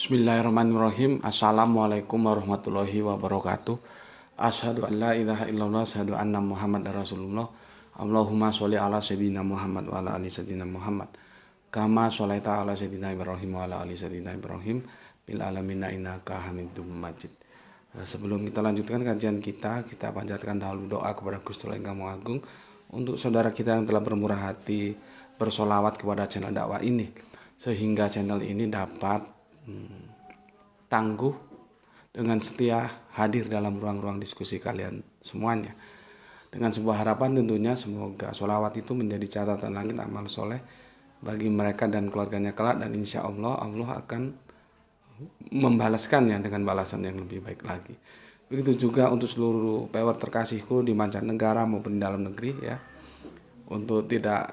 Bismillahirrahmanirrahim. Assalamualaikum warahmatullahi wabarakatuh. Asyhadu an la ilaha illallah, asyhadu anna Muhammadar Rasulullah. Allahumma sholli ala sayyidina Muhammad wa ala ali sayyidina Muhammad. Kama sholaita ala sayyidina Ibrahim wa ala ali sayyidina Ibrahim bil alamin innaka Hamidum Majid. Sebelum kita lanjutkan kajian kita panjatkan dahulu doa kepada Gusti Allah yang Maha Agung untuk saudara kita yang telah bermurah hati bersolawat kepada channel dakwah ini, sehingga channel ini dapat tangguh dengan setia hadir dalam ruang-ruang diskusi kalian semuanya. Dengan sebuah harapan tentunya semoga sholawat itu menjadi catatan langit amal soleh bagi mereka dan keluarganya kelak, dan insya Allah Allah akan membalaskannya dengan balasan yang lebih baik lagi. Begitu juga untuk seluruh pewer terkasihku di mancanegara maupun di dalam negeri ya. Untuk tidak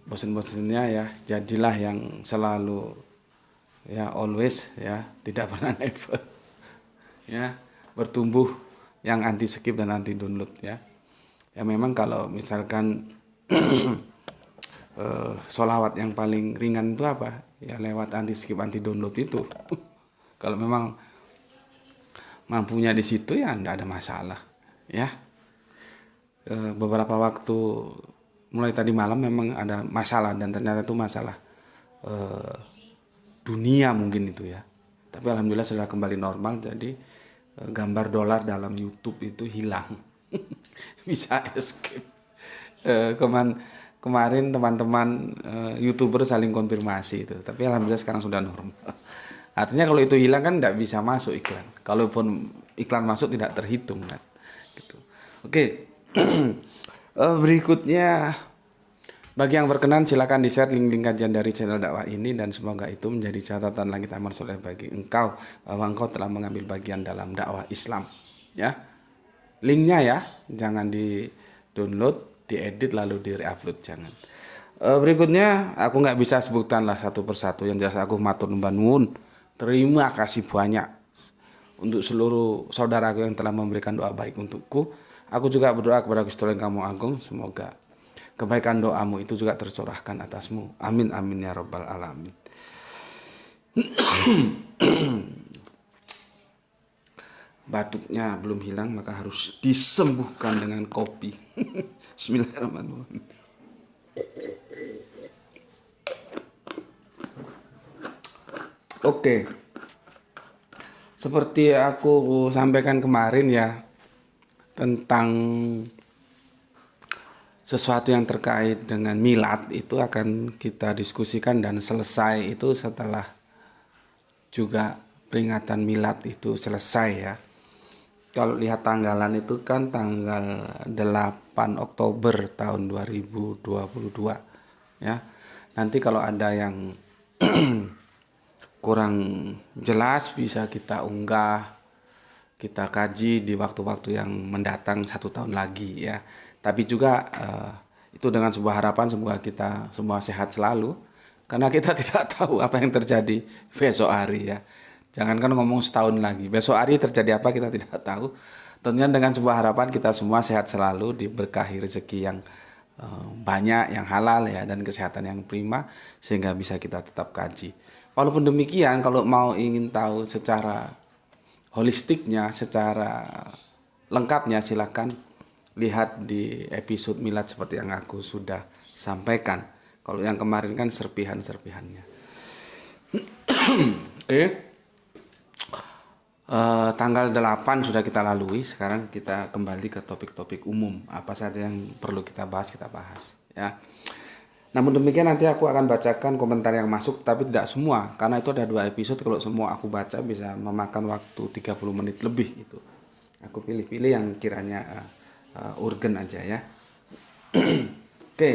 bosan-bosannya ya, jadilah yang selalu ya, always ya, tidak pernah never ya, bertumbuh yang anti skip dan anti download ya. Ya memang kalau misalkan sholawat yang paling ringan itu apa ya, lewat anti skip anti download itu. Kalau memang mampunya di situ ya tidak ada masalah ya. Beberapa waktu mulai tadi malam memang ada masalah, dan ternyata itu masalah dunia mungkin itu ya. Tapi alhamdulillah sudah kembali normal, jadi gambar dolar dalam YouTube itu hilang. Bisa escape. Kemarin teman-teman YouTuber saling konfirmasi itu, tapi alhamdulillah sekarang sudah normal. Artinya kalau itu hilang kan tidak bisa masuk iklan. Kalaupun iklan masuk tidak terhitung kan. Gitu. Oke. Berikutnya, bagi yang berkenan silakan di-share link-link kajian dari channel dakwah ini, dan semoga itu menjadi catatan langit amal soleh bagi engkau bahwa engkau telah mengambil bagian dalam dakwah Islam ya. Linknya ya, jangan di-download, diedit lalu di-reupload, jangan. Berikutnya aku nggak bisa sebutkan lah satu persatu, yang jelas aku matur nuwun nuwun, terima kasih banyak untuk seluruh saudaraku yang telah memberikan doa baik untukku. Aku juga berdoa kepada Gusti Allah yang Maha Agung, semoga kebaikan doamu itu juga tercurahkan atasmu. Amin amin ya rabbal alamin. Batuknya belum hilang, maka harus disembuhkan dengan kopi. Bismillahirrahmanirrahim. Oke. Seperti aku sampaikan kemarin ya, tentang sesuatu yang terkait dengan milad itu akan kita diskusikan dan selesai itu setelah juga peringatan milad itu selesai ya. Kalau lihat tanggalan itu kan tanggal 8 Oktober tahun 2022 ya. Nanti kalau ada yang kurang jelas bisa kita unggah, kita kaji di waktu-waktu yang mendatang 1 tahun lagi ya. Tapi juga itu dengan sebuah harapan semoga kita semua sehat selalu, karena kita tidak tahu apa yang terjadi besok hari ya. Jangankan ngomong setahun lagi, besok hari terjadi apa kita tidak tahu. Tentunya dengan sebuah harapan kita semua sehat selalu, diberkahi rezeki yang banyak, yang halal ya, dan kesehatan yang prima, sehingga bisa kita tetap kaji. Walaupun demikian, kalau mau ingin tahu secara holistiknya, secara lengkapnya, silakan lihat di episode milad seperti yang aku sudah sampaikan. Kalau yang kemarin kan serpihan-serpihannya. Oke. Tanggal 8 sudah kita lalui. Sekarang kita kembali ke topik-topik umum. Apa saja yang perlu kita bahas ya. Namun demikian nanti aku akan bacakan komentar yang masuk, tapi tidak semua, karena itu ada 2 episode. Kalau semua aku baca bisa memakan waktu 30 menit lebih itu. Aku pilih-pilih yang kiranya urgen aja ya. Oke.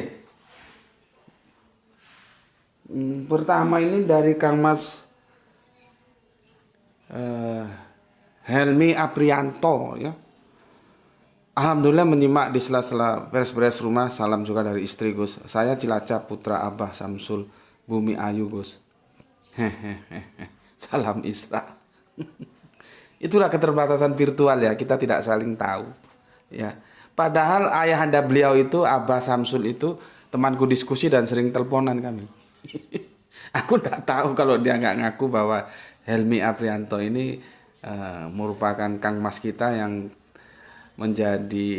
Pertama ini dari Kang Mas Helmi Aprianto ya. Alhamdulillah menyimak di sela-sela beres-beres rumah. Salam juga dari istri Gus. Saya Cilacap, putra Abah Samsul Bumi Ayu Gus. Hehehe. Salam Isra. Itulah keterbatasan virtual ya, kita tidak saling tahu ya. Padahal ayahanda beliau itu Abah Samsul itu temanku diskusi dan sering teleponan kami. Aku nggak tahu kalau dia nggak ngaku bahwa Helmi Aprianto ini merupakan Kang Mas kita yang menjadi,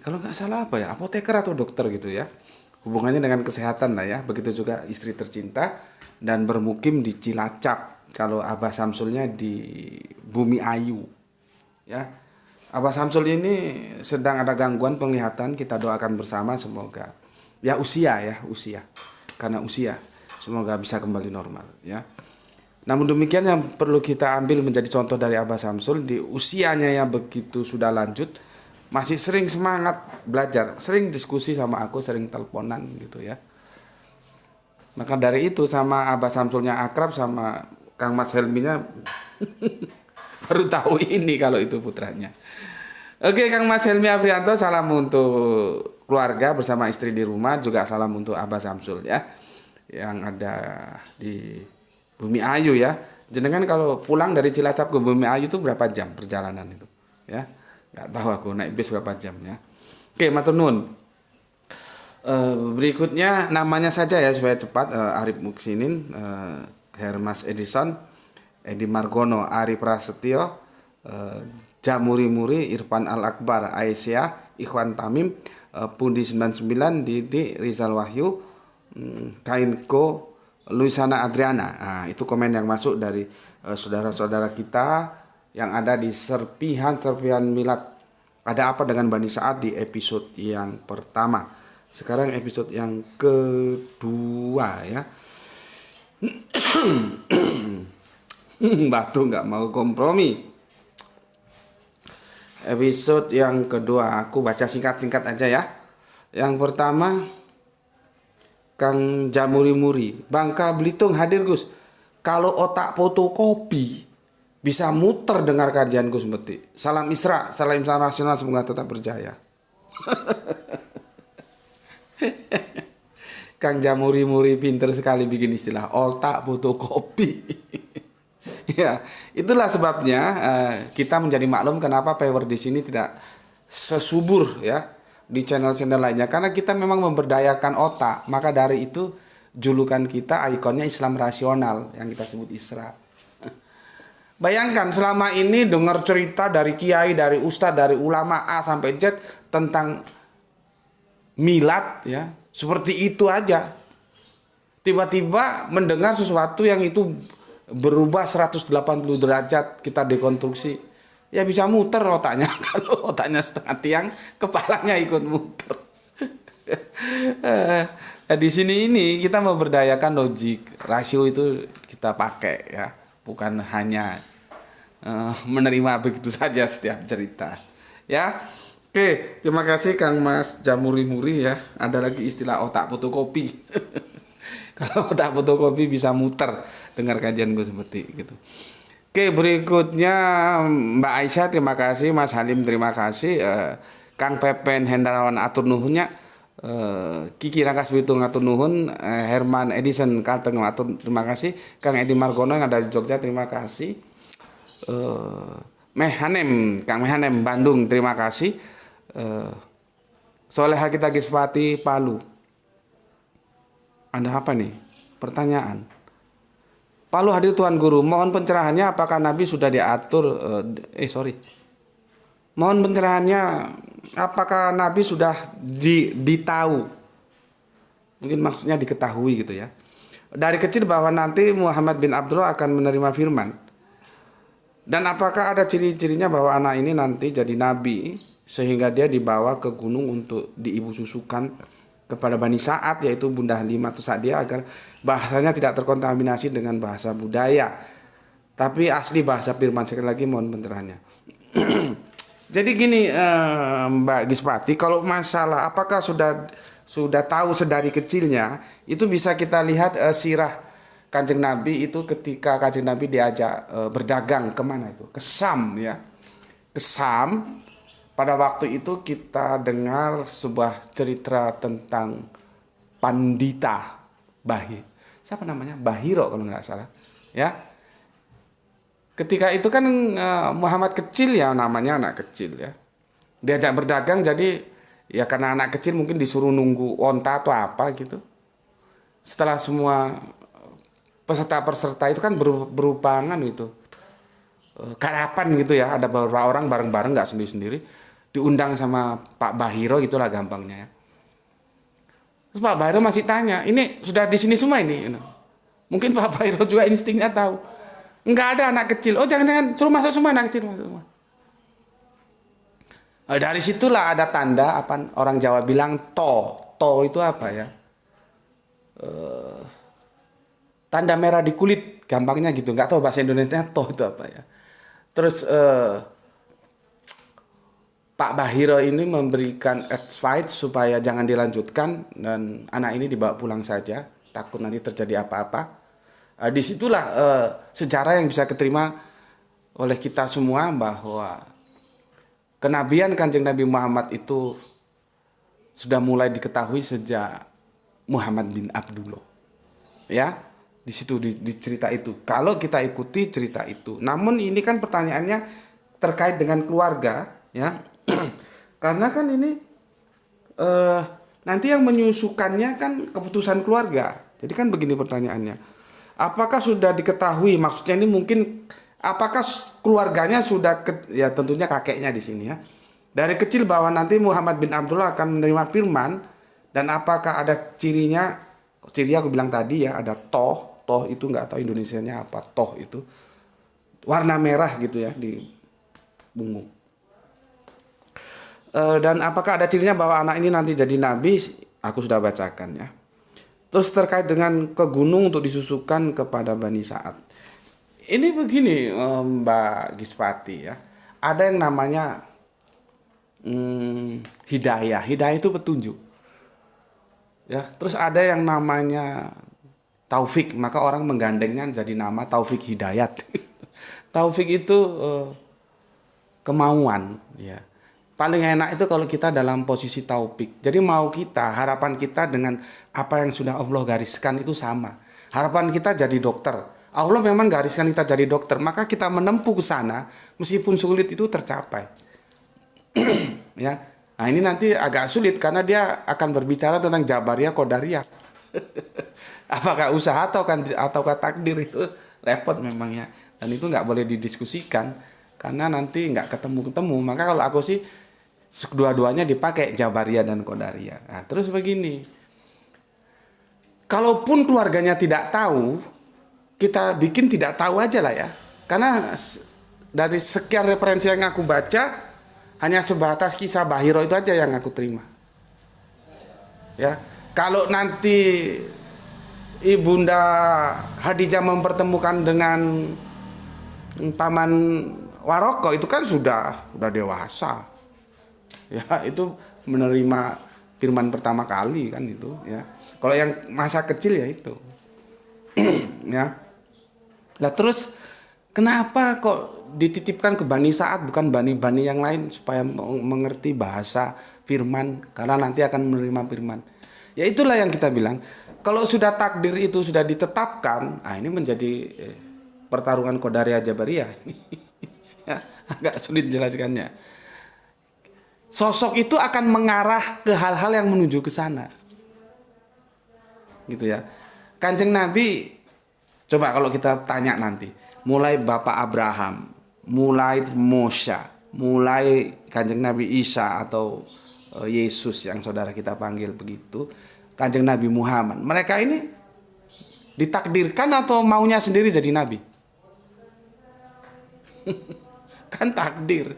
kalau nggak salah apa ya, apoteker atau dokter gitu ya. Hubungannya dengan kesehatan lah ya. Begitu juga istri tercinta dan bermukim di Cilacap. Kalau Abah Samsulnya di Bumi Ayu ya. Abah Samsul ini sedang ada gangguan penglihatan, kita doakan bersama semoga ya usia karena usia semoga bisa kembali normal ya. Namun demikian yang perlu kita ambil menjadi contoh dari Abah Samsul di usianya yang begitu sudah lanjut masih sering semangat belajar, sering diskusi sama aku, sering teleponan gitu ya. Maka dari itu sama Abah Samsulnya akrab, sama Kang Mas Helminya baru tahu ini kalau itu putranya. Oke, Kang Mas Helmi Aprianto, salam untuk keluarga bersama istri di rumah, juga salam untuk Abah Samsul ya, yang ada di Bumi Ayu ya. Jenengan kalau pulang dari Cilacap ke Bumi Ayu itu berapa jam perjalanan itu? Ya, nggak tahu aku naik bis berapa jam ya. Oke, matur nuwun. Berikutnya namanya saja ya supaya cepat. Arif Muksinin, Hermas Edison, Edi Margono, Ari Prasetyo, Jamuri Muri, Irfan Al Akbar, Aisyah, Ikhwan Tamim, Pundi 99, Didi, Rizal Wahyu, Kainko, Luisana Adriana. Nah, itu komen yang masuk dari saudara-saudara kita yang ada di serpihan Milad. Ada apa dengan Bani Sa'ad di episode yang pertama. Sekarang episode yang kedua ya. Batu nggak mau kompromi. Episode yang kedua aku baca singkat-singkat aja ya. Yang pertama, Kang Jamuri Muri, Bangka Belitung hadir Gus. Kalau otak fotokopi bisa muter dengar kajian Gus Meti. Salam Isra, salam nasional, semoga tetap berjaya. Kang Jamuri Muri pinter sekali bikin istilah otak fotokopi. Ya, itulah sebabnya kita menjadi maklum kenapa Power di sini tidak sesubur ya di channel-channel lainnya, karena kita memang memberdayakan otak. Maka dari itu julukan kita, ikonnya Islam rasional yang kita sebut Isra. Bayangkan selama ini dengar cerita dari kiai, dari ustadz, dari ulama A sampai Z tentang milad ya, seperti itu aja. Tiba-tiba mendengar sesuatu yang itu berubah 180 derajat, kita dekonstruksi, ya bisa muter otaknya. Kalau otaknya setengah tiang, kepalanya ikut muter. Di sini ini kita memberdayakan logik, rasio itu kita pakai ya, bukan hanya menerima begitu saja setiap cerita ya. Oke, terima kasih Kang Mas Jamuri Muri ya. Ada lagi istilah otak fotokopi. Kalau otak fotokopi bisa muter dengar kajian gue seperti gitu. Oke, berikutnya Mbak Aisyah terima kasih, Mas Halim terima kasih, Kang Pepen Hendrawan atur nuhunnya, Kiki Rangkas Bitung atur nuhun, Herman Edison Kalteng atur terima kasih, Kang Edi Margono yang ada di Jogja terima kasih, Mehanem Kang Mehanem Bandung terima kasih, Soleha kita Gispati Palu. Ada apa nih? Pertanyaan. Palu hadir Tuan Guru, mohon pencerahannya apakah Nabi sudah diatur Mohon pencerahannya apakah Nabi sudah ditahu? Mungkin maksudnya diketahui gitu ya. Dari kecil bahwa nanti Muhammad bin Abdullah akan menerima firman. Dan apakah ada ciri-cirinya bahwa anak ini nanti jadi nabi sehingga dia dibawa ke gunung untuk diibu susukan kepada Bani Sa'ad, yaitu Bunda Halimah Sa'diyah, agar bahasanya tidak terkontaminasi dengan bahasa budaya, tapi asli bahasa firman. Sekali lagi mohon pencerahannya. Jadi gini Mbak Gispati, kalau masalah apakah sudah tahu sedari kecilnya, itu bisa kita lihat sirah Kanjeng Nabi itu ketika Kanjeng Nabi diajak berdagang kemana itu? Ke Sam ya. Ke Sam. Pada waktu itu kita dengar sebuah cerita tentang Pandita siapa namanya? Bahiro kalau nggak salah ya. Ketika itu kan Muhammad kecil ya, namanya anak kecil ya, diajak berdagang, jadi ya karena anak kecil mungkin disuruh nunggu onta atau apa gitu. Setelah semua peserta-peserta itu kan berupa itu karapan gitu ya, ada beberapa orang bareng-bareng nggak sendiri-sendiri, diundang sama Pak Bahiro, itulah gampangnya ya. Terus Pak Bahiro masih tanya, ini sudah di sini semua ini? Mungkin Pak Bahiro juga instingnya tahu, nggak ada anak kecil. Oh jangan-jangan suruh masuk semua anak kecil, masuk semua. Dari situlah ada tanda apa orang Jawa bilang to itu apa ya? Tanda merah di kulit, gampangnya gitu. Nggak tahu bahasa Indonesia to itu apa ya. Terus Pak Bahiro ini memberikan advice supaya jangan dilanjutkan dan anak ini dibawa pulang saja, takut nanti terjadi apa-apa. Disitulah sejarah yang bisa diterima oleh kita semua bahwa kenabian Kanjeng Nabi Muhammad itu sudah mulai diketahui sejak Muhammad bin Abdullah. Ya, di situ di cerita itu. Kalau kita ikuti cerita itu. Namun ini kan pertanyaannya terkait dengan keluarga, ya. Karena kan ini nanti yang menyusukannya kan keputusan keluarga. Jadi kan begini pertanyaannya. Apakah sudah diketahui, maksudnya ini mungkin apakah keluarganya sudah ya tentunya kakeknya di sini ya. Dari kecil bahwa nanti Muhammad bin Abdullah akan menerima firman, dan apakah ada cirinya? Ciri aku bilang tadi ya, ada toh itu nggak tahu Indonesianya apa, toh itu warna merah gitu ya di punggung. Dan apakah ada cirinya bahwa anak ini nanti jadi nabi? Aku sudah bacakan ya. Terus terkait dengan ke gunung untuk disusukan kepada Bani Sa'ad. Ini begini Mbak Gispati ya. Ada yang namanya hidayah. Hidayah itu petunjuk. Ya, terus ada yang namanya taufik, maka orang menggandengnya jadi nama Taufik Hidayat. Taufik itu kemauan ya. Paling enak itu kalau kita dalam posisi taufik. Jadi mau kita, harapan kita dengan apa yang sudah Allah gariskan itu sama. Harapan kita jadi dokter. Allah memang gariskan kita jadi dokter, maka kita menempuh ke sana meskipun sulit itu tercapai. Ya. Nah, ini nanti agak sulit karena dia akan berbicara tentang Jabariyah Qadariyah. Apakah usaha ataukah takdir, itu repot memang ya. Dan itu nggak boleh didiskusikan karena nanti nggak ketemu. Maka kalau aku sih dua-duanya dipakai, Jabariyah dan Qadariyah. Nah, terus begini. Kalaupun keluarganya tidak tahu, kita bikin tidak tahu aja lah ya. Karena dari sekian referensi yang aku baca, hanya sebatas kisah Bahiro itu aja yang aku terima. Ya, kalau nanti Ibunda Hadijah mempertemukan dengan Paman Waroko, itu kan sudah dewasa. Ya, itu menerima firman pertama kali kan itu ya. Kalau yang masa kecil ya itu. Ya. Lah terus kenapa kok dititipkan ke Bani Sa'ad bukan bani-bani yang lain supaya mengerti bahasa firman, karena nanti akan menerima firman. Ya itulah yang kita bilang. Kalau sudah takdir itu sudah ditetapkan, ini menjadi pertarungan Qadariyah Jabariyah. Ya, agak sulit jelaskannya. Sosok itu akan mengarah ke hal-hal yang menuju ke sana. Gitu ya. Kanjeng Nabi, coba kalau kita tanya nanti, mulai Bapak Abraham, mulai Mosya, mulai Kanjeng Nabi Isa atau Yesus yang saudara kita panggil begitu, Kanjeng Nabi Muhammad, mereka ini ditakdirkan atau maunya sendiri jadi nabi? Kan takdir.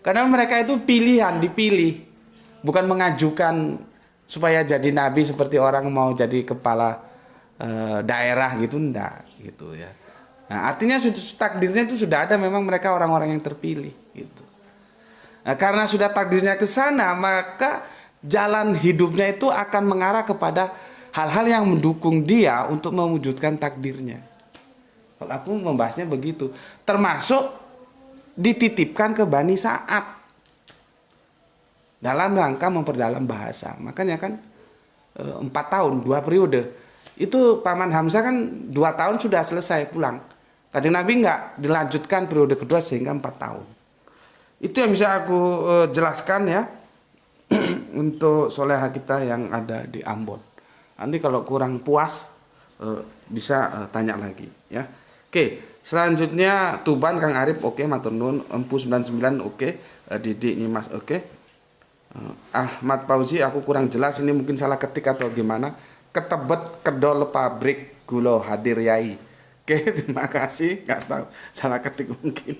Karena mereka itu pilihan, dipilih, bukan mengajukan supaya jadi nabi seperti orang mau jadi kepala daerah gitu, enggak gitu ya. Nah, artinya takdirnya itu sudah ada, memang mereka orang-orang yang terpilih gitu. Nah, karena sudah takdirnya ke sana, maka jalan hidupnya itu akan mengarah kepada hal-hal yang mendukung dia untuk mewujudkan takdirnya. Kalau aku membahasnya begitu, termasuk dititipkan ke Bani Sa'ad dalam rangka memperdalam bahasa. Makanya kan 4 tahun, 2 periode. Itu Paman Hamzah kan 2 tahun sudah selesai pulang. Kanjeng Nabi enggak, dilanjutkan periode kedua sehingga 4 tahun. Itu yang bisa aku jelaskan ya untuk soleha kita yang ada di Ambon. Nanti kalau kurang puas bisa tanya lagi ya. Oke, selanjutnya Tuban Kang Arif oke, matur nuwun. Empu 99 oke, Didik Nyimas oke. Ahmad Fauzi aku kurang jelas ini mungkin salah ketik atau gimana. Ketebet kedol pabrik gula hadir yai. Oke, terima kasih. Nggak tahu salah ketik mungkin.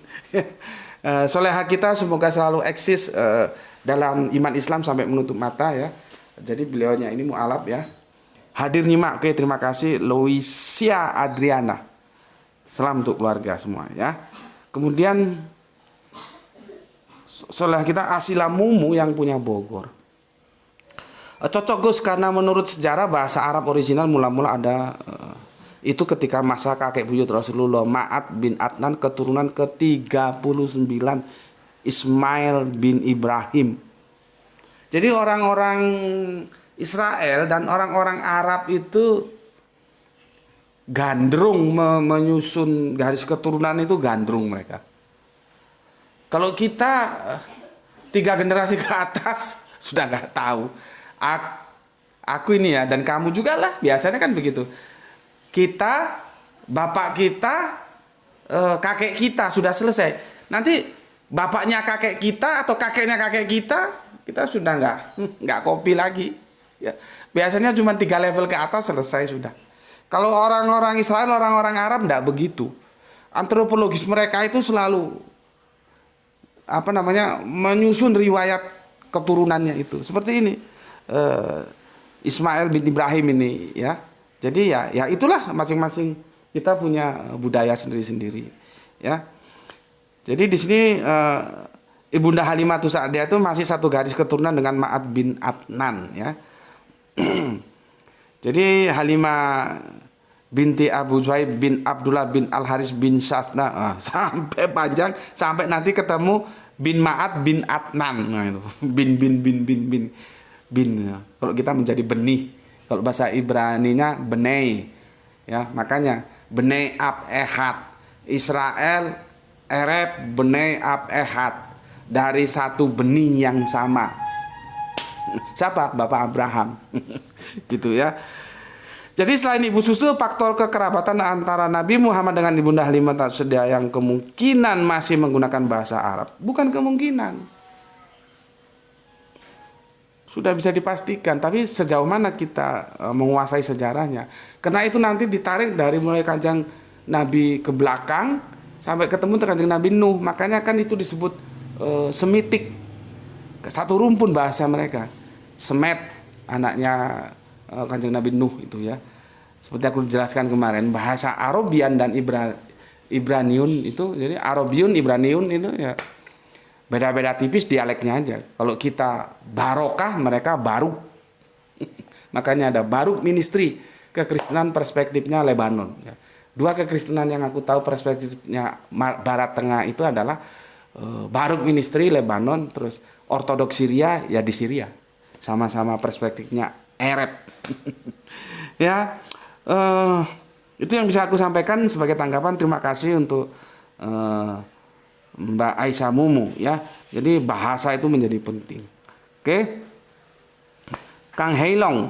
Soleha kita semoga selalu eksis dalam iman Islam sampai menutup mata ya. Jadi beliaunya ini mu'alaf ya. Hadir nyimak. Oke, terima kasih. Loisia Adriana. Salam untuk keluarga semua ya. Kemudian soleha kita Asila Mumu yang punya Bogor. Cocok Gus karena menurut sejarah bahasa Arab original mula-mula ada itu ketika masa kakek buyut Rasulullah Ma'at bin Adnan keturunan ke-39 Ismail bin Ibrahim. Jadi orang-orang Israel dan orang-orang Arab itu gandrung menyusun garis keturunan itu gandrung mereka. Kalau kita 3 generasi ke atas sudah nggak tahu. Aku ini ya dan kamu juga lah biasanya kan begitu. Kita, bapak kita, kakek kita sudah selesai. Nanti bapaknya kakek kita atau kakeknya kakek kita sudah nggak copy lagi. Ya. Biasanya cuma 3 level ke atas selesai sudah. Kalau orang-orang Israel, orang-orang Arab nggak begitu. Antropologis mereka itu selalu menyusun riwayat keturunannya itu. Seperti ini Ismail bin Ibrahim ini ya. Jadi ya itulah masing-masing kita punya budaya sendiri-sendiri ya. Jadi di sini Ibunda Halimatus Sa'diyah itu masih satu garis keturunan dengan Ma'at bin Adnan ya. Jadi Halimah binti Abu Zuhaib bin Abdullah bin Al-Haris bin Sasna sampai panjang sampai nanti ketemu bin Ma'at bin Adnan. Nah itu bin ya. Kalau kita menjadi benih, kalau bahasa Ibraninya benei ya, makanya benei ab ehad Israel Ereb benei ab ehad dari satu benih yang sama. Siapa? Bapak Abraham. Gitu ya. Jadi selain ibu susu, faktor kekerabatan antara Nabi Muhammad dengan Ibunda Halimah Sa'diyah yang kemungkinan masih menggunakan bahasa Arab. Bukan kemungkinan. Sudah bisa dipastikan, tapi sejauh mana kita menguasai sejarahnya. Karena itu nanti ditarik dari mulai kanjeng Nabi ke belakang sampai ketemu kanjeng Nabi Nuh. Makanya kan itu disebut Semitik. Satu rumpun bahasa mereka. Semet, anaknya kanjeng Nabi Nuh itu ya. Seperti aku jelaskan kemarin, bahasa Arabian dan Ibraniun itu, jadi Arabiun, Ibraniun itu ya beda-beda tipis dialeknya aja. Kalau kita barokah, mereka baruk. Makanya ada baruk ministry, kekristenan perspektifnya Lebanon. Ya. 2 kekristenan yang aku tahu perspektifnya Barat Tengah itu adalah baruk ministry Lebanon, terus Ortodoks Syria ya di Syria. Sama-sama perspektifnya Arab. Ya, itu yang bisa aku sampaikan sebagai tanggapan. Terima kasih untuk Mbak Aisyah Mumu ya. Jadi bahasa itu menjadi penting. Oke. Kang Heilong.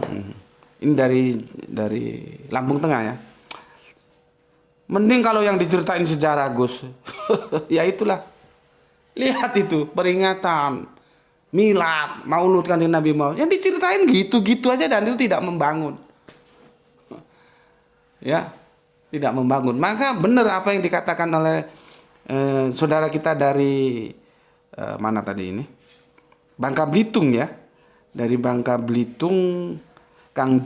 Ini dari Lampung Tengah ya. Mending kalau yang diceritain sejarah Gus. Ya itulah. Lihat itu peringatan milad, maulud kanjeng Nabi Muhammad. Yang diceritain gitu-gitu aja dan itu tidak membangun. Ya, tidak membangun. Maka benar apa yang dikatakan oleh saudara kita dari mana tadi ini? Bangka Belitung ya. Dari Bangka Belitung Kang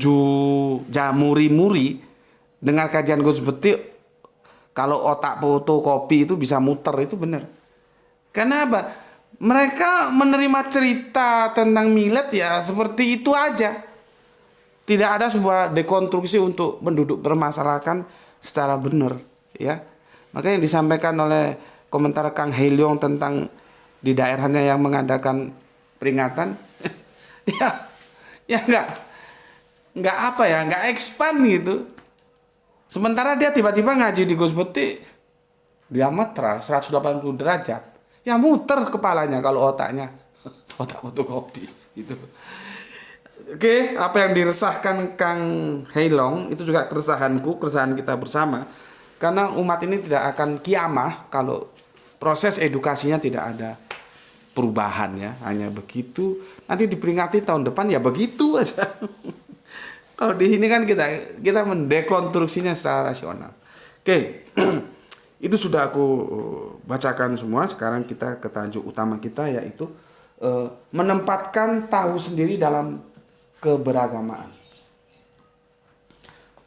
Jamuri dengar kajian Gus Beti, kalau otak fotokopi itu bisa muter, itu benar. Karena apa? Mereka menerima cerita tentang milad ya seperti itu aja. Tidak ada sebuah dekonstruksi untuk menduduk permasalahan secara benar ya. Maka yang disampaikan oleh komentar Kang Heliong tentang di daerahnya yang mengadakan peringatan ya nggak expand gitu. Sementara dia tiba-tiba ngaji di Gus Beti diametra 180 derajat. Ya muter kepalanya kalau otaknya otak fotokopi gitu. Oke, apa yang diresahkan Kang Heilong itu juga keresahanku, keresahan kita bersama. Karena umat ini tidak akan kiamah kalau proses edukasinya tidak ada perubahan ya, hanya begitu. Nanti diperingati tahun depan ya begitu aja. Kalau di sini kan kita mendekonstruksinya secara rasional. Oke, itu sudah aku bacakan semua. Sekarang kita ke tajuk utama kita, yaitu menempatkan tahu sendiri dalam keberagamaan.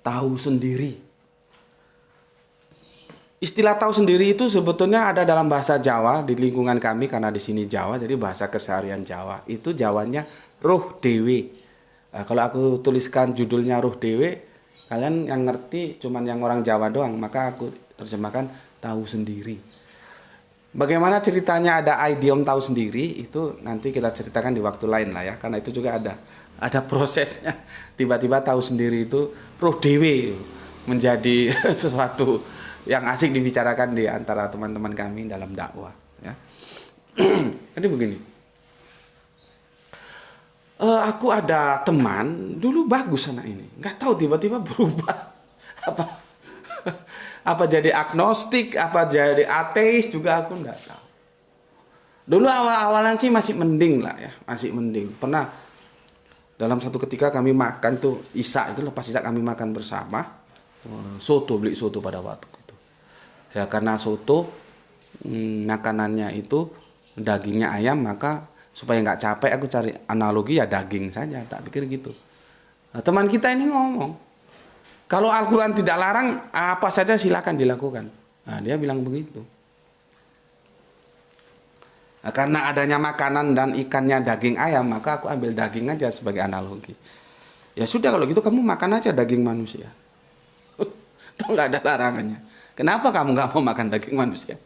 Tahu sendiri. Istilah tahu sendiri itu sebetulnya ada dalam bahasa Jawa di lingkungan kami, karena di sini Jawa, jadi bahasa keseharian Jawa. Itu Jawanya roh dewe. Nah, kalau aku tuliskan judulnya roh dewe, kalian yang ngerti cuman yang orang Jawa doang, maka aku terjemahkan tahu sendiri. Bagaimana ceritanya ada idiom tahu sendiri itu nanti kita ceritakan di waktu lain lah ya, karena itu juga ada prosesnya. Tiba-tiba tahu sendiri itu roh dewe menjadi sesuatu yang asik dibicarakan di antara teman-teman kami dalam dakwah ya. Jadi begini, aku ada teman dulu bagus anak ini, nggak tahu tiba-tiba berubah apa apa jadi agnostik, apa jadi ateis juga aku nggak tahu. Dulu awal-awalan sih masih mending lah ya, masih mending. Pernah dalam satu ketika kami makan tuh Isya, itu lepas Isya kami makan bersama soto, beli soto pada waktu itu ya, karena soto makanannya itu dagingnya ayam, maka supaya nggak capek aku cari analogi ya daging saja, tak pikir gitu. Nah, teman kita ini ngomong kalau Al-Quran tidak larang apa saja silakan dilakukan. Nah, dia bilang begitu. Nah, karena adanya makanan dan ikannya daging ayam, maka aku ambil daging aja sebagai analogi. Ya sudah kalau gitu kamu makan aja daging manusia. Toh nggak ada larangannya. Kenapa kamu nggak mau makan daging manusia?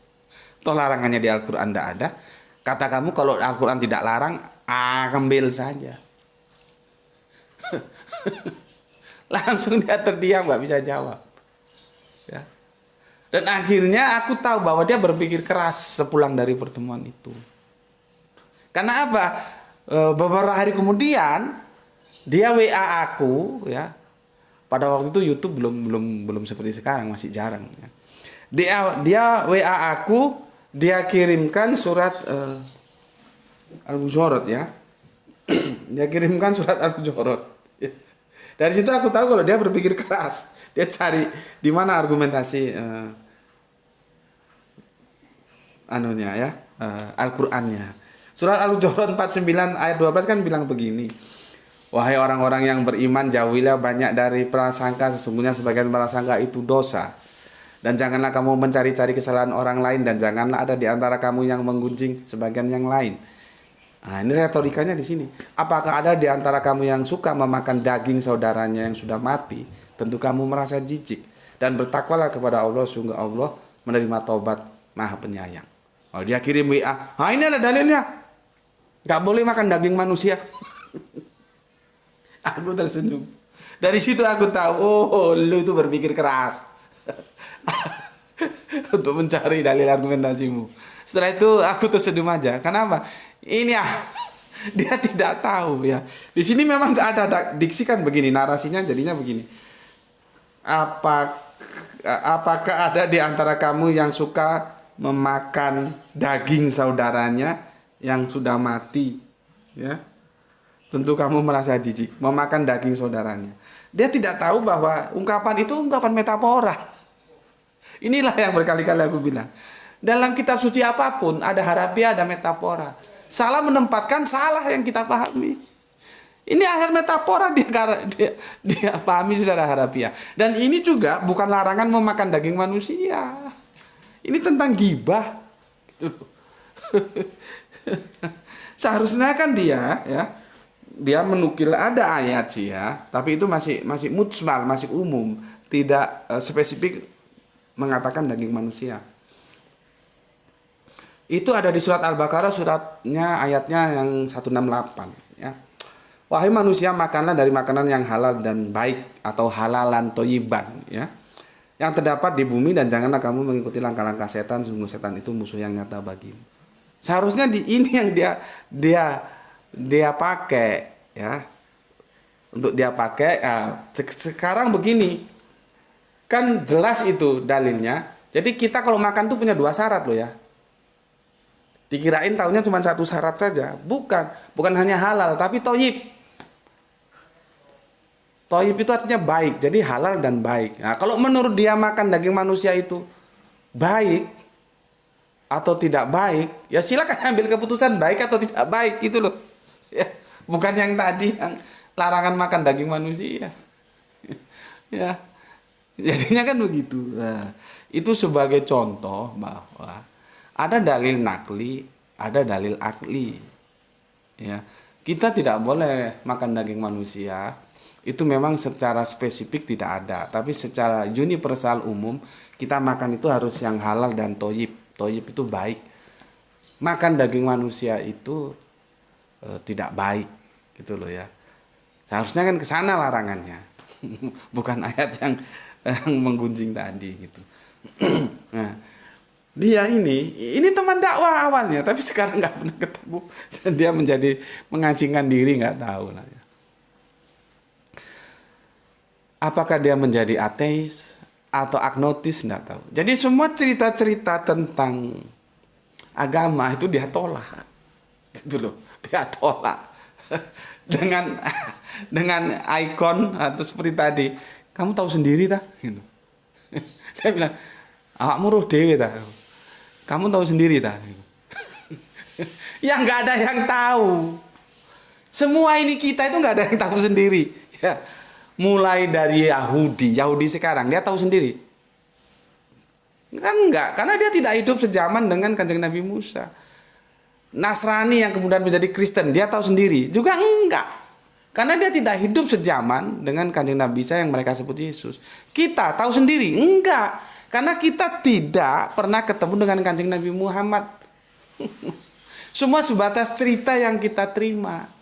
Toh larangannya di Al-Quran tidak ada. Kata kamu kalau Al-Quran tidak larang, ambil saja. Langsung dia terdiam, nggak bisa jawab. Ya. Dan akhirnya aku tahu bahwa dia berpikir keras sepulang dari pertemuan itu. Karena apa? Beberapa hari kemudian dia WA aku ya. Pada waktu itu YouTube belum seperti sekarang, masih jarang ya. Dia WA aku, dia kirimkan surat Al-Hujurat ya. Dia kirimkan surat Al-Hujurat. Ya. Dari situ aku tahu kalau dia berpikir keras. Dia cari di mana argumentasi Al-Qur'annya. Surat Al-Hujurat 49 ayat 12 kan bilang begini. Wahai orang-orang yang beriman, jauhilah banyak dari prasangka, sesungguhnya sebagian prasangka itu dosa. Dan janganlah kamu mencari-cari kesalahan orang lain, dan janganlah ada di antara kamu yang menggunjing sebagian yang lain. Nah, ini retorikanya di sini. Apakah ada di antara kamu yang suka memakan daging saudaranya yang sudah mati? Tentu kamu merasa jijik. Dan bertakwalah kepada Allah, sungguh Allah menerima taubat Maha Penyayang. Oh, dia kirim WA. Nah, ini ada dalilnya. Gak boleh makan daging manusia. Aku tersenyum. Dari situ aku tahu, oh, lu itu berpikir keras. Untuk mencari dalil argumentasimu. Setelah itu aku tersenyum aja. Kenapa? Ini dia tidak tahu ya. Di sini memang ada diksi kan begini, narasinya jadinya begini. Apakah ada di antara kamu yang suka memakan daging saudaranya yang sudah mati? Ya. Tentu kamu merasa jijik memakan daging saudaranya. Dia tidak tahu bahwa ungkapan itu ungkapan metafora. Inilah yang berkali-kali aku bilang. Dalam kitab suci apapun ada harafiah, ada metafora. Salah menempatkan salah yang kita pahami. Ini ayat metafora dia pahami secara harafiah. Dan ini juga bukan larangan memakan daging manusia. Ini tentang ghibah. Seharusnya kan dia menukil ada ayat sih ya, tapi itu masih mujmal, masih umum, tidak spesifik mengatakan daging manusia. Itu ada di surat Al-Baqarah, suratnya ayatnya yang 168 ya. Wahai manusia, makanlah dari makanan yang halal dan baik atau halalan toyiban ya, yang terdapat di bumi, dan janganlah kamu mengikuti langkah-langkah setan, sungguh setan itu musuh yang nyata bagimu. Seharusnya ini yang dia pakai ya. untuk dia pakai. Sekarang begini, kan jelas itu dalilnya. Jadi kita kalau makan tuh punya 2 syarat loh ya. Dikirain tahunya cuma 1 syarat saja. Bukan hanya halal, tapi thayyib. Thayyib itu artinya baik, jadi halal dan baik. Nah, kalau menurut dia makan daging manusia itu baik atau tidak baik, ya silakan ambil keputusan baik atau tidak baik gitu loh. Ya, bukan yang tadi yang larangan makan daging manusia. Ya, jadinya kan begitu. Nah, itu sebagai contoh bahwa ada dalil nakli, ada dalil akli. Ya, kita tidak boleh makan daging manusia. Itu memang secara spesifik tidak ada, tapi secara universal umum kita makan itu harus yang halal dan thayyib. Thayyib itu baik. Makan daging manusia itu tidak baik, gitu loh ya. Seharusnya kan ke sana larangannya. Bukan ayat yang menggunjing tadi gitu. Nah, dia ini teman dakwah awalnya, tapi sekarang nggak pernah ketemu dan dia menjadi mengasingkan diri, nggak tahu lah ya. Apakah dia menjadi ateis atau agnotis, nggak tahu. Jadi semua cerita-cerita tentang agama itu dia tolak, gitu loh, dia tolak dengan ikon atau seperti tadi. Kamu tahu sendiri tak? Gitu. Dia bilang, awakmu roh dewe tak? Kamu tahu sendiri tak? Gitu. Ya nggak ada yang tahu. Semua ini kita itu nggak ada yang tahu sendiri. Ya. Mulai dari Yahudi sekarang dia tahu sendiri. Kan enggak, karena dia tidak hidup sejaman dengan Kanjeng Nabi Musa. Nasrani yang kemudian menjadi Kristen, dia tahu sendiri. Juga enggak. Karena dia tidak hidup sejaman dengan Kanjeng Nabi Isa yang mereka sebut Yesus. Kita tahu sendiri? Enggak. Karena kita tidak pernah ketemu dengan Kanjeng Nabi Muhammad. Semua sebatas cerita yang kita terima.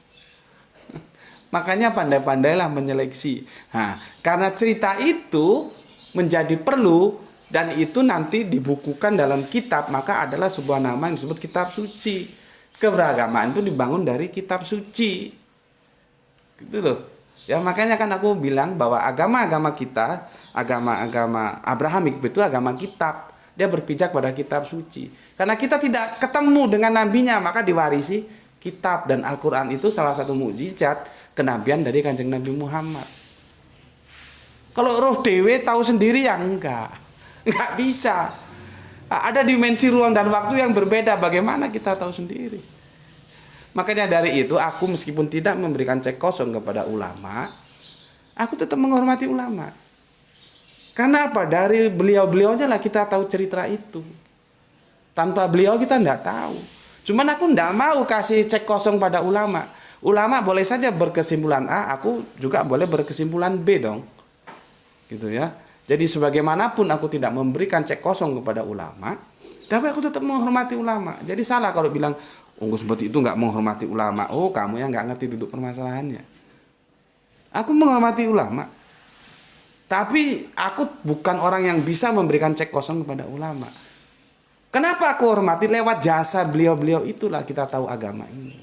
Makanya pandai-pandailah menyeleksi. Nah, karena cerita itu menjadi perlu dan itu nanti dibukukan dalam kitab, maka adalah sebuah nama yang disebut kitab suci. Keberagaman itu dibangun dari kitab suci. Gitu loh. Ya makanya kan aku bilang bahwa agama-agama kita, agama-agama Abrahamik itu agama kitab. Dia berpijak pada kitab suci. Karena kita tidak ketemu dengan nabinya, maka diwarisi kitab, dan Al-Quran itu salah satu mukjizat kenabian dari Kanjeng Nabi Muhammad. Kalau roh dewe tahu sendiri ya enggak bisa. Ada dimensi ruang dan waktu yang berbeda, bagaimana kita tahu sendiri. Makanya dari itu aku meskipun tidak memberikan cek kosong kepada ulama, aku tetap menghormati ulama. Karena apa? Dari beliau-beliaunya lah kita tahu cerita itu. Tanpa beliau kita enggak tahu. Cuman aku enggak mau kasih cek kosong pada ulama. Ulama boleh saja berkesimpulan A, aku juga boleh berkesimpulan B dong. Gitu ya. Jadi sebagaimanapun aku tidak memberikan cek kosong kepada ulama, tapi aku tetap menghormati ulama. Jadi salah kalau bilang, Unggus seperti itu nggak menghormati ulama. Oh, kamu yang nggak ngerti duduk permasalahannya. Aku menghormati ulama. Tapi aku bukan orang yang bisa memberikan cek kosong kepada ulama. Kenapa aku hormati? Lewat jasa beliau-beliau itulah kita tahu agama ini.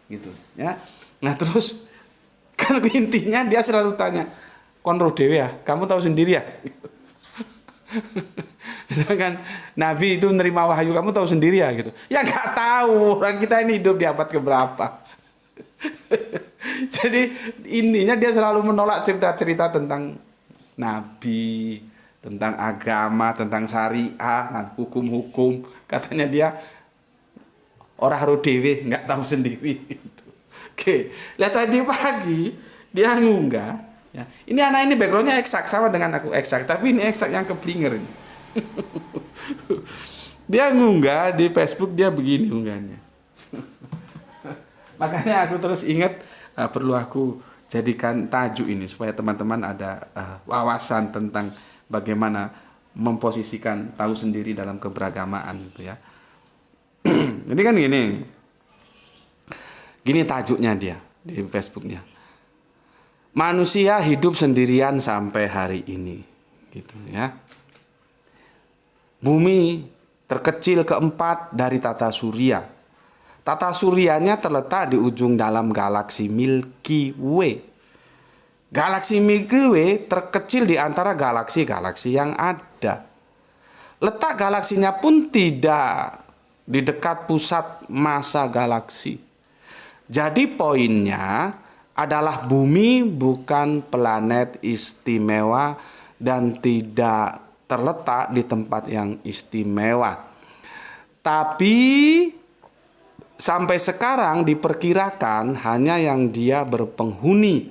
Gitu ya. Nah terus kan intinya dia selalu tanya, kon roh dewe ya, kamu tahu sendiri ya. Misalkan Nabi itu menerima wahyu, kamu tahu sendiri ya gitu. Ya nggak tahu, orang kita ini hidup di abad keberapa. Jadi intinya dia selalu menolak cerita-cerita tentang Nabi, tentang agama, tentang syariah, hukum-hukum. Katanya dia orang roh dewe, nggak tahu sendiri. Gitu. Oke, lihat tadi pagi dia ngunggah. Ya. Ini anak ini backgroundnya eksak sama dengan aku eksak, tapi ini eksak yang keblinger ini. Dia ngunggah di Facebook, dia begini unggahnya. Makanya aku terus ingat perlu aku jadikan tajuk ini supaya teman-teman ada wawasan tentang bagaimana memposisikan tahu sendiri dalam keberagamaan gitu ya. Jadi kan gini tajuknya dia di Facebooknya. Manusia hidup sendirian sampai hari ini, gitu ya. Bumi terkecil keempat dari tata surya. Tata suryanya terletak di ujung dalam galaksi Milky Way. Galaksi Milky Way terkecil di antara galaksi-galaksi yang ada. Letak galaksinya pun tidak di dekat pusat massa galaksi. Jadi poinnya adalah bumi bukan planet istimewa dan tidak terletak di tempat yang istimewa. Tapi sampai sekarang diperkirakan hanya yang dia berpenghuni.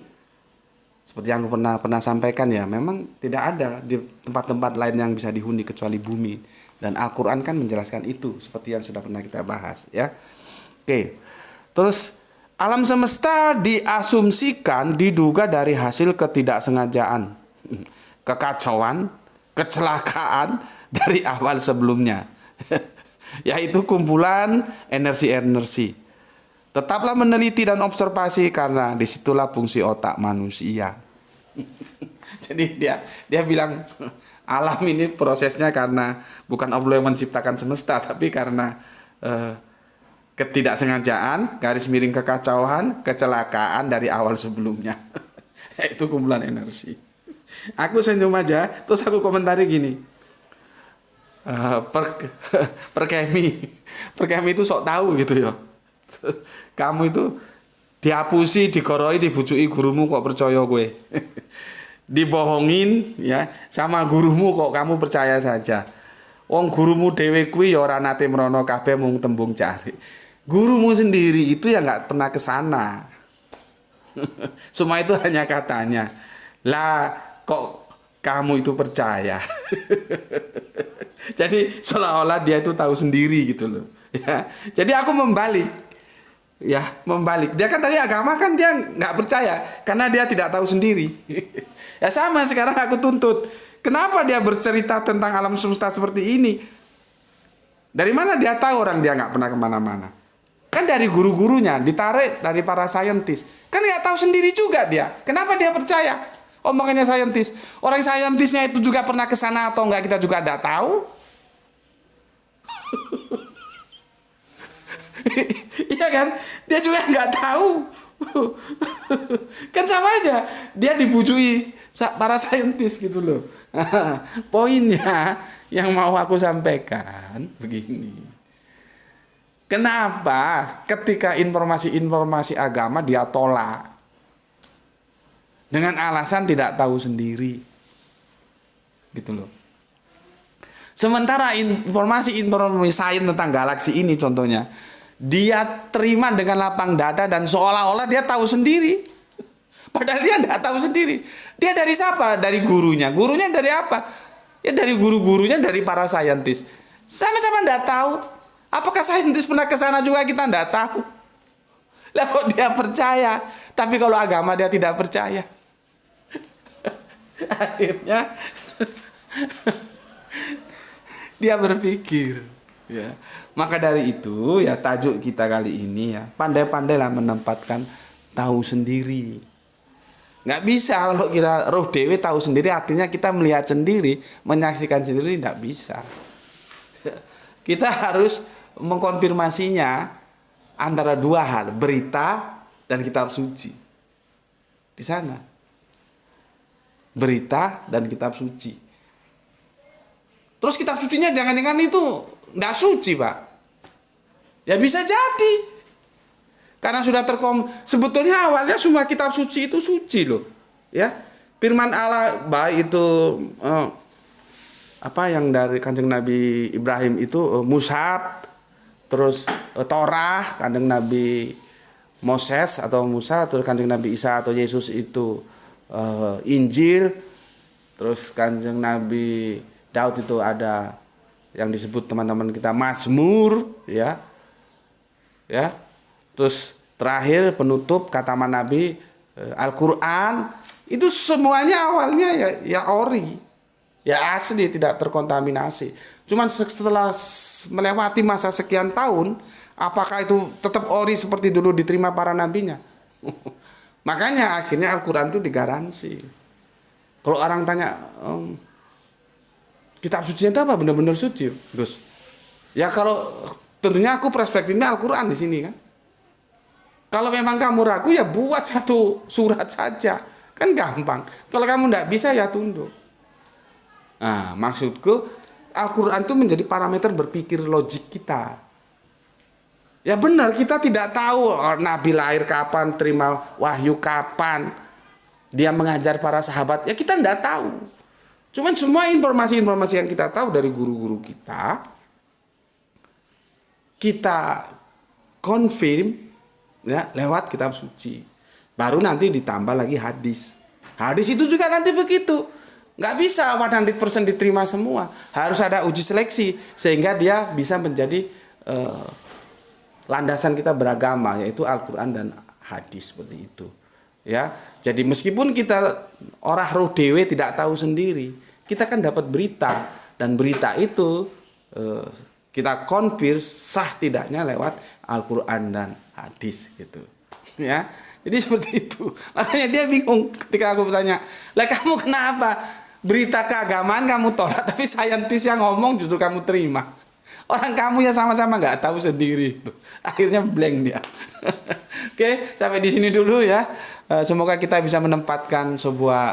Seperti yang aku pernah sampaikan ya, memang tidak ada di tempat-tempat lain yang bisa dihuni kecuali bumi. Dan Al-Quran kan menjelaskan itu, seperti yang sudah pernah kita bahas ya. Oke, terus alam semesta diasumsikan diduga dari hasil ketidaksengajaan, kekacauan, kecelakaan dari awal sebelumnya. Yaitu kumpulan energi-energi. Tetaplah meneliti dan observasi karena disitulah fungsi otak manusia. Jadi dia bilang alam ini prosesnya karena bukan Allah yang menciptakan semesta, tapi karena ketidaksengajaan, garis miring kekacauan, kecelakaan dari awal sebelumnya. Itu kumpulan energi. Aku senyum aja, terus aku komentari gini. Perkemi itu sok tahu gitu ya. Kamu itu diapusi, digoroi, dibujuki gurumu kok percaya gue. Dibohongin ya sama gurumu kok kamu percaya saja. Wong gurumu dhewe kuwi ya ora nate mrono kabeh mung tembung cari. Gurumu sendiri itu ya nggak pernah ke sana. Semua itu hanya katanya. Lah kok kamu itu percaya? Jadi seolah-olah dia itu tahu sendiri gitu loh. Ya. Jadi aku membalik. Ya, membalik. Dia kan tadi agama kan dia nggak percaya karena dia tidak tahu sendiri. Ya sama sekarang aku tuntut. Kenapa dia bercerita tentang alam semesta seperti ini? Dari mana dia tahu orang dia nggak pernah kemana-mana? Kan dari guru-gurunya, ditarik dari para saintis. Kan nggak tahu sendiri juga dia. Kenapa dia percaya? Omongannya saintis. Orang saintisnya itu juga pernah ke sana atau enggak kita juga tidak tahu. Iya kan? Dia juga nggak tahu. Kan sama aja. Dia dibujui para saintis gitu loh. Poinnya yang mau aku sampaikan begini. Kenapa ketika informasi-informasi agama dia tolak? Dengan alasan tidak tahu sendiri. Gitu loh. Sementara informasi-informasi sains tentang galaksi ini contohnya, dia terima dengan lapang dada dan seolah-olah dia tahu sendiri. Padahal dia tidak tahu sendiri. Dia dari siapa? Dari gurunya. Gurunya dari apa? Ya dari guru-gurunya, dari para saintis. Sama-sama tidak tahu. Apakah saintis pernah ke sana juga kita tidak tahu. Lah kok dia percaya? Tapi kalau agama dia tidak percaya. Akhirnya dia berpikir, ya. Maka dari itu ya tajuk kita kali ini ya, pandai-pandailah menempatkan tahu sendiri. Nggak bisa kalau kita roh dewe tahu sendiri artinya kita melihat sendiri, menyaksikan sendiri, nggak bisa. Kita harus mengkonfirmasinya antara dua hal, berita dan kitab suci. Di sana. Berita dan kitab suci. Terus kitab sucinya jangan-jangan itu tidak suci, Pak. Ya bisa jadi. Karena sudah sebetulnya awalnya semua kitab suci itu suci loh. Ya. Firman Allah baik itu apa yang dari Kanjeng Nabi Ibrahim itu Mushaf, terus Torah, Kanjeng Nabi Moses atau Musa, terus Kanjeng Nabi Isa atau Yesus itu Injil, terus Kanjeng Nabi Daud itu ada yang disebut teman-teman kita Mazmur, ya, terus terakhir penutup kataman Nabi Al-Quran, itu semuanya awalnya ya ori, ya asli, tidak terkontaminasi. Cuman setelah melewati masa sekian tahun, apakah itu tetap ori seperti dulu diterima para nabinya? Makanya akhirnya Al-Quran itu digaransi. Kalau orang tanya, kitab suci itu apa? Benar-benar suci, Gus? Ya kalau tentunya aku perspektifnya Al-Quran di sini kan. Kalau memang kamu ragu ya buat satu surat saja. Kan gampang. Kalau kamu tidak bisa ya tunduk. Nah, maksudku Al-Quran itu menjadi parameter berpikir logik kita. Ya benar, kita tidak tahu Nabi lahir kapan, terima wahyu kapan, dia mengajar para sahabat. Ya kita tidak tahu. Cuman semua informasi-informasi yang kita tahu dari guru-guru kita confirm ya lewat kitab suci. Baru nanti ditambah lagi hadis. Hadis itu juga nanti begitu. Nggak bisa 100% diterima semua. Harus ada uji seleksi sehingga dia bisa menjadi landasan kita beragama, yaitu Al-Quran dan hadis seperti itu. Ya, jadi meskipun kita orang roh dewe tidak tahu sendiri, kita kan dapat berita dan berita itu kita konfirm sah tidaknya lewat Al-Quran dan hadis gitu. Ya, jadi seperti itu. Makanya dia bingung ketika aku bertanya, lah kamu kenapa berita keagamaan kamu tolak, tapi saintis yang ngomong justru kamu terima? Orang kamu ya sama-sama nggak tahu sendiri. Akhirnya blank dia. Oke, sampai di sini dulu ya. Semoga kita bisa menempatkan sebuah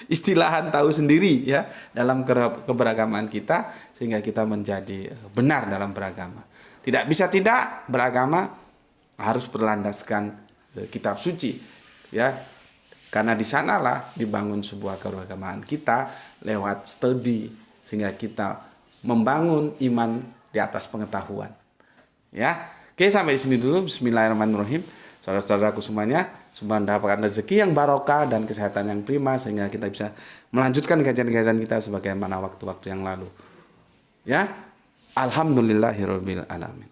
istilahan tahu sendiri ya dalam keberagaman kita sehingga kita menjadi benar dalam beragama. Tidak bisa tidak beragama harus berlandaskan kitab suci ya. Karena di sanalah dibangun sebuah keberagaman kita lewat studi sehingga kita membangun iman di atas pengetahuan. Ya. Oke, sampai di sini dulu. Bismillahirrahmanirrahim. Saudara-saudaraku semuanya, semoga mendapatkan rezeki yang barokah dan kesehatan yang prima sehingga kita bisa melanjutkan kajian-kajian kita sebagaimana waktu-waktu yang lalu. Ya. Alhamdulillahirabbil alamin.